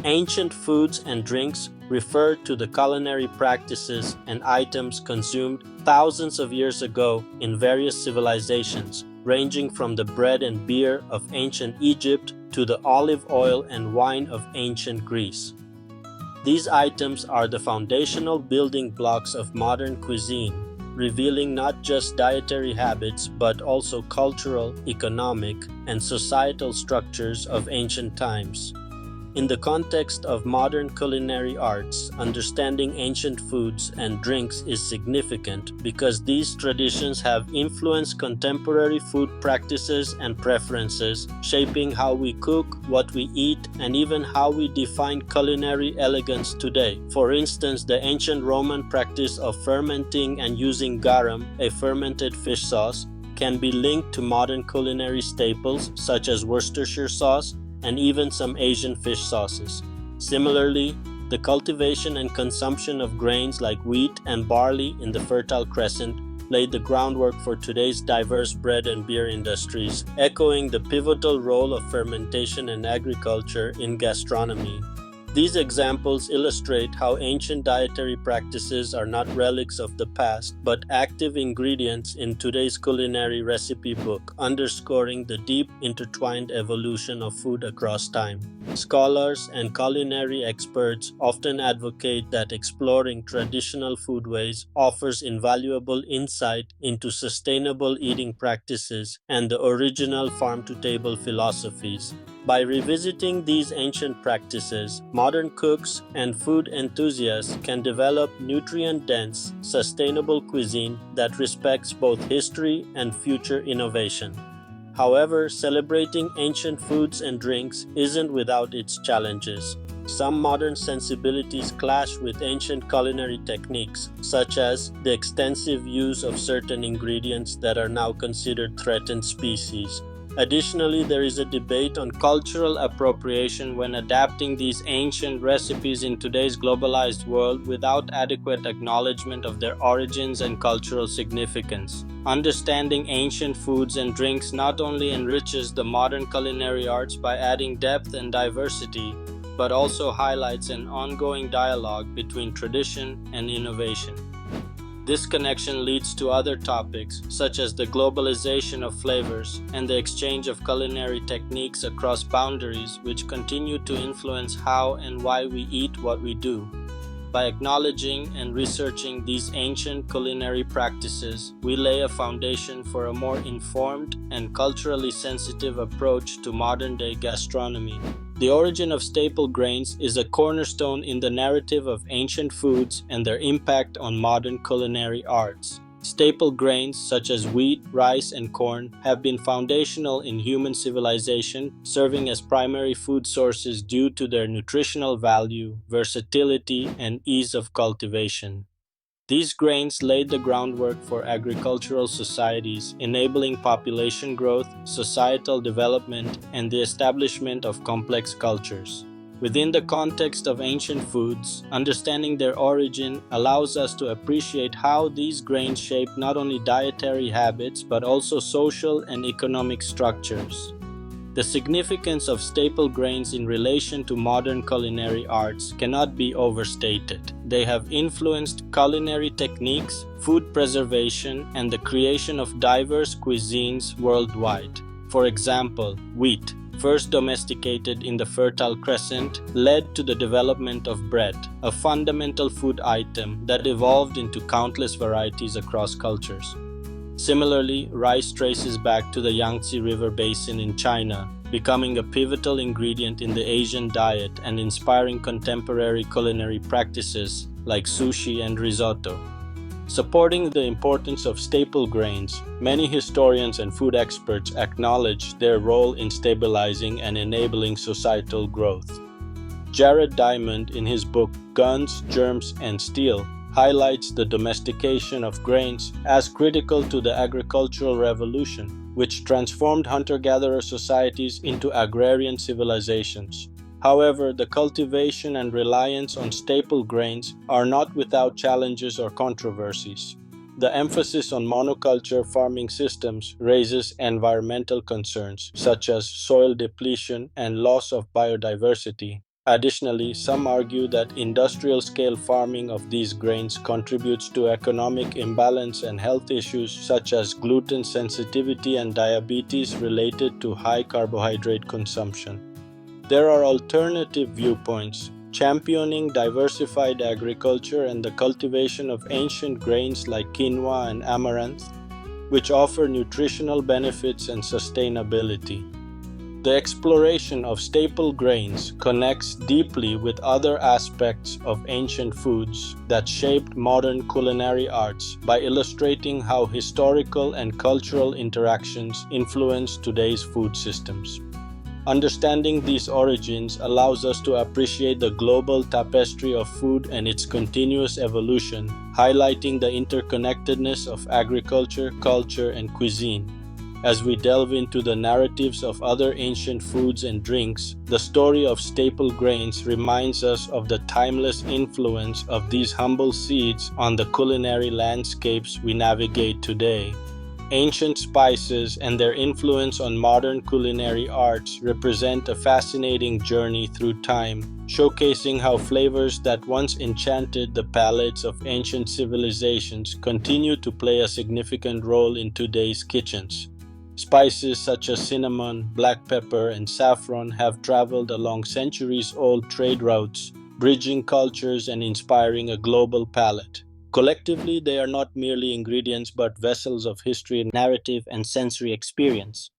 Ancient foods and drinks refer to the culinary practices and items consumed thousands of years ago in various civilizations, ranging from the bread and beer of ancient Egypt to the olive oil and wine of ancient Greece. These items are the foundational building blocks of modern cuisine, revealing not just dietary habits but also cultural, economic, and societal structures of ancient times. In the context of modern culinary arts, understanding ancient foods and drinks is significant because these traditions have influenced contemporary food practices and preferences, shaping how we cook, what we eat, and even how we define culinary elegance today. For instance, the ancient Roman practice of fermenting and using garum, a fermented fish sauce, can be linked to modern culinary staples such as Worcestershire sauce and even some Asian fish sauces. Similarly, the cultivation and consumption of grains like wheat and barley in the Fertile Crescent laid the groundwork for today's diverse bread and beer industries, echoing the pivotal role of fermentation and agriculture in gastronomy. These examples illustrate how ancient dietary practices are not relics of the past, but active ingredients in today's culinary recipe book, underscoring the deep intertwined evolution of food across time. Scholars and culinary experts often advocate that exploring traditional foodways offers invaluable insight into sustainable eating practices and the original farm-to-table philosophies. By revisiting these ancient practices, modern cooks and food enthusiasts can develop nutrient-dense, sustainable cuisine that respects both history and future innovation. However, celebrating ancient foods and drinks isn't without its challenges. Some modern sensibilities clash with ancient culinary techniques, such as the extensive use of certain ingredients that are now considered threatened species. Additionally, there is a debate on cultural appropriation when adapting these ancient recipes in today's globalized world without adequate acknowledgement of their origins and cultural significance. Understanding ancient foods and drinks not only enriches the modern culinary arts by adding depth and diversity, but also highlights an ongoing dialogue between tradition and innovation. This connection leads to other topics, such as the globalization of flavors and the exchange of culinary techniques across boundaries, which continue to influence how and why we eat what we do. By acknowledging and researching these ancient culinary practices, we lay a foundation for a more informed and culturally sensitive approach to modern-day gastronomy. The origin of staple grains is a cornerstone in the narrative of ancient foods and their impact on modern culinary arts. Staple grains such as wheat, rice, and corn have been foundational in human civilization, serving as primary food sources due to their nutritional value, versatility, and ease of cultivation. These grains laid the groundwork for agricultural societies, enabling population growth, societal development, and the establishment of complex cultures. Within the context of ancient foods, understanding their origin allows us to appreciate how these grains shaped not only dietary habits but also social and economic structures. The significance of staple grains in relation to modern culinary arts cannot be overstated. They have influenced culinary techniques, food preservation, and the creation of diverse cuisines worldwide. For example, wheat, first domesticated in the Fertile Crescent, led to the development of bread, a fundamental food item that evolved into countless varieties across cultures. Similarly, rice traces back to the Yangtze River basin in China, becoming a pivotal ingredient in the Asian diet and inspiring contemporary culinary practices like sushi and risotto. Supporting the importance of staple grains, many historians and food experts acknowledge their role in stabilizing and enabling societal growth. Jared Diamond, in his book Guns, Germs, and Steel, highlights the domestication of grains as critical to the agricultural revolution, which transformed hunter-gatherer societies into agrarian civilizations. However, the cultivation and reliance on staple grains are not without challenges or controversies. The emphasis on monoculture farming systems raises environmental concerns such as soil depletion and loss of biodiversity. Additionally, some argue that industrial-scale farming of these grains contributes to economic imbalance and health issues such as gluten sensitivity and diabetes related to high carbohydrate consumption. There are alternative viewpoints, championing diversified agriculture and the cultivation of ancient grains like quinoa and amaranth, which offer nutritional benefits and sustainability. The exploration of staple grains connects deeply with other aspects of ancient foods that shaped modern culinary arts by illustrating how historical and cultural interactions influence today's food systems. Understanding these origins allows us to appreciate the global tapestry of food and its continuous evolution, highlighting the interconnectedness of agriculture, culture, and cuisine. As we delve into the narratives of other ancient foods and drinks, the story of staple grains reminds us of the timeless influence of these humble seeds on the culinary landscapes we navigate today. Ancient spices and their influence on modern culinary arts represent a fascinating journey through time, showcasing how flavors that once enchanted the palates of ancient civilizations continue to play a significant role in today's kitchens. Spices such as cinnamon, black pepper, and saffron have traveled along centuries-old trade routes, bridging cultures and inspiring a global palate. Collectively, they are not merely ingredients but vessels of history, narrative, and sensory experience.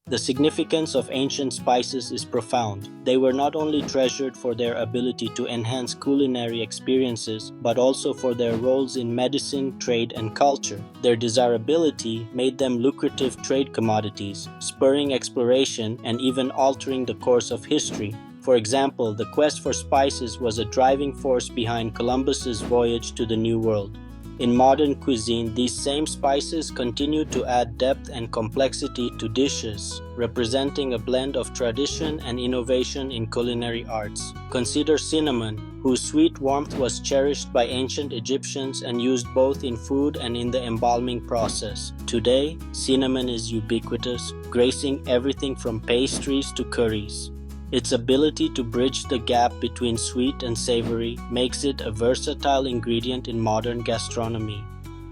The significance of ancient spices is profound. They were not only treasured for their ability to enhance culinary experiences, but also for their roles in medicine, trade, and culture. Their desirability made them lucrative trade commodities, spurring exploration and even altering the course of history. For example, the quest for spices was a driving force behind Columbus's voyage to the New World. In modern cuisine, these same spices continue to add depth and complexity to dishes, representing a blend of tradition and innovation in culinary arts. Consider cinnamon, whose sweet warmth was cherished by ancient Egyptians and used both in food and in the embalming process. Today, cinnamon is ubiquitous, gracing everything from pastries to curries. Its ability to bridge the gap between sweet and savory makes it a versatile ingredient in modern gastronomy.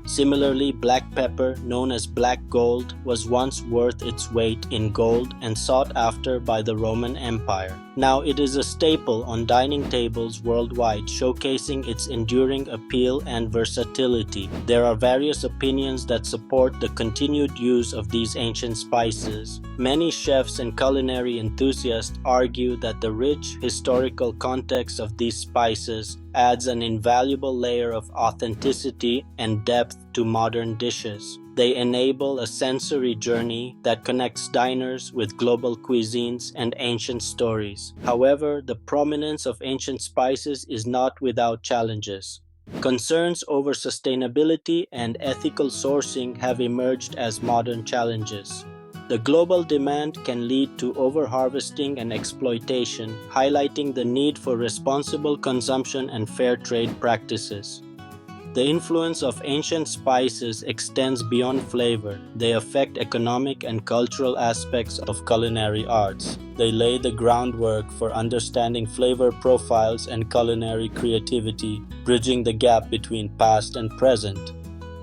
Similarly, black pepper, known as black gold, was once worth its weight in gold and sought after by the Roman Empire. Now it is a staple on dining tables worldwide, showcasing its enduring appeal and versatility. There are various opinions that support the continued use of these ancient spices. Many chefs and culinary enthusiasts argue that the rich historical context of these spices adds an invaluable layer of authenticity and depth to modern dishes. They enable a sensory journey that connects diners with global cuisines and ancient stories. However, the prominence of ancient spices is not without challenges. Concerns over sustainability and ethical sourcing have emerged as modern challenges. The global demand can lead to overharvesting and exploitation, highlighting the need for responsible consumption and fair trade practices. The influence of ancient spices extends beyond flavor. They affect economic and cultural aspects of culinary arts. They lay the groundwork for understanding flavor profiles and culinary creativity, bridging the gap between past and present.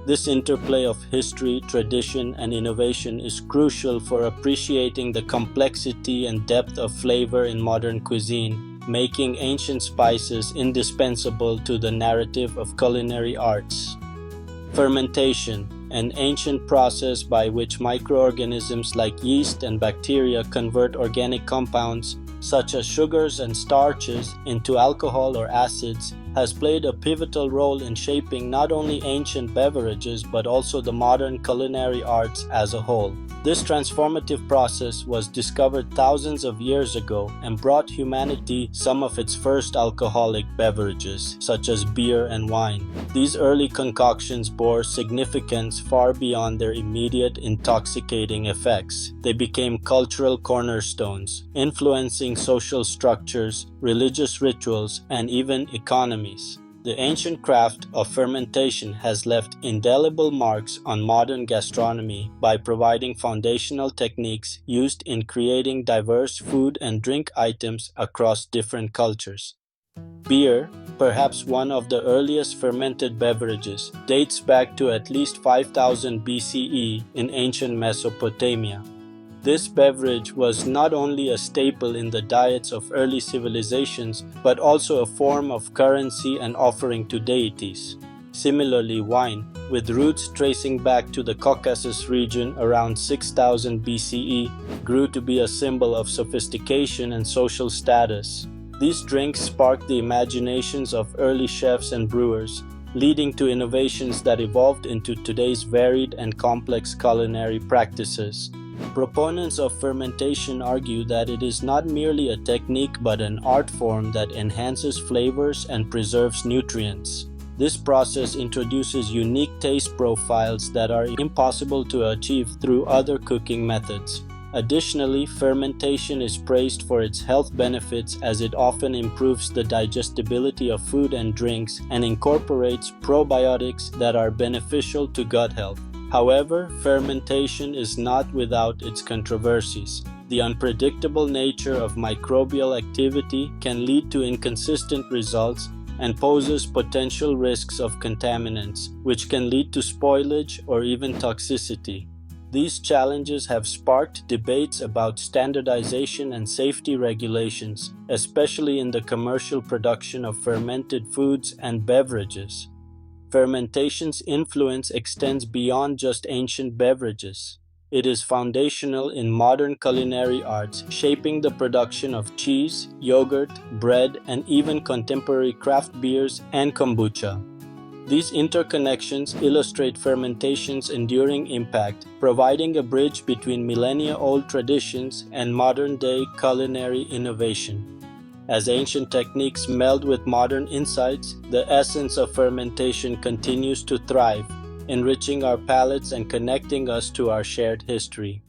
This interplay of history, tradition, and innovation is crucial for appreciating the complexity and depth of flavor in modern cuisine, making ancient spices indispensable to the narrative of culinary arts. Fermentation, an ancient process by which microorganisms like yeast and bacteria convert organic compounds, such as sugars and starches, into alcohol or acids, has played a pivotal role in shaping not only ancient beverages but also the modern culinary arts as a whole. This transformative process was discovered thousands of years ago and brought humanity some of its first alcoholic beverages, such as beer and wine. These early concoctions bore significance far beyond their immediate intoxicating effects. They became cultural cornerstones, influencing social structures, religious rituals, and even economies. The ancient craft of fermentation has left indelible marks on modern gastronomy by providing foundational techniques used in creating diverse food and drink items across different cultures. Beer, perhaps one of the earliest fermented beverages, dates back to at least 5000 BCE in ancient Mesopotamia. This beverage was not only a staple in the diets of early civilizations, but also a form of currency and offering to deities. Similarly, wine, with roots tracing back to the Caucasus region around 6000 BCE, grew to be a symbol of sophistication and social status. These drinks sparked the imaginations of early chefs and brewers, leading to innovations that evolved into today's varied and complex culinary practices. Proponents of fermentation argue that it is not merely a technique but an art form that enhances flavors and preserves nutrients. This process introduces unique taste profiles that are impossible to achieve through other cooking methods. Additionally, fermentation is praised for its health benefits as it often improves the digestibility of food and drinks and incorporates probiotics that are beneficial to gut health. However, fermentation is not without its controversies. The unpredictable nature of microbial activity can lead to inconsistent results and poses potential risks of contaminants, which can lead to spoilage or even toxicity. These challenges have sparked debates about standardization and safety regulations, especially in the commercial production of fermented foods and beverages. Fermentation's influence extends beyond just ancient beverages. It is foundational in modern culinary arts, shaping the production of cheese, yogurt, bread, and even contemporary craft beers and kombucha. These interconnections illustrate fermentation's enduring impact, providing a bridge between millennia-old traditions and modern-day culinary innovation. As ancient techniques meld with modern insights, the essence of fermentation continues to thrive, enriching our palates and connecting us to our shared history.